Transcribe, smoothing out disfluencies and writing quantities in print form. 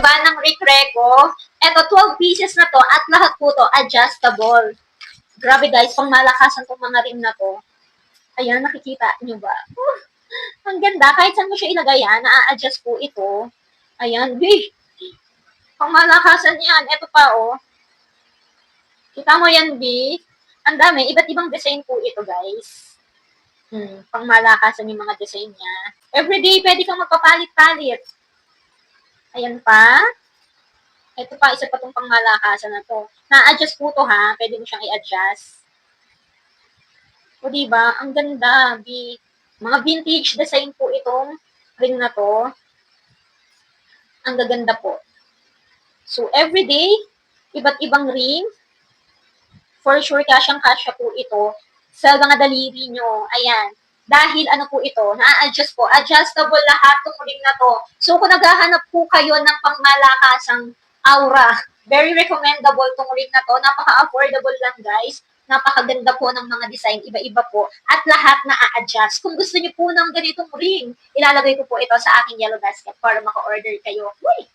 ba ng Ricreco? Eto, 12 pieces na to at lahat po to adjustable. Grabe guys, pang malakasan tong mga ring na to. Ayan, nakikita nyo ba? Ang ganda. Kahit saan mo siya ilagay yan, na-adjust po ito. Ayan, pang malakasan yan. Ito pa, oh. Kita mo yan, B? Ang dami. Iba't ibang design po ito, guys. Pang malakasan yung mga design niya. Everyday, pwede kang magpapalit-palit. Ayan pa. Ito pa, isa pa itong pang malakasan na to. Na-adjust po to, ha? Pwede mo siyang i-adjust. O, diba? Ang ganda, B. Mga vintage design po itong ring na to. Ang gaganda po. So, everyday, iba't ibang ring. For sure, kasyang-kasya po ito sa mga daliri nyo. Ayan. Dahil ano po ito, na-adjust po. Adjustable lahat ng ring na to. So, kung naghahanap po kayo ng pangmalakasang aura, very recommendable tong ring na to. Napaka-affordable lang, guys. Napakaganda po ng mga design, iba-iba po. At lahat na-adjust. Kung gusto niyo po ng ganitong ring, ilalagay ko po ito sa aking yellow basket para maka-order kayo. Uy!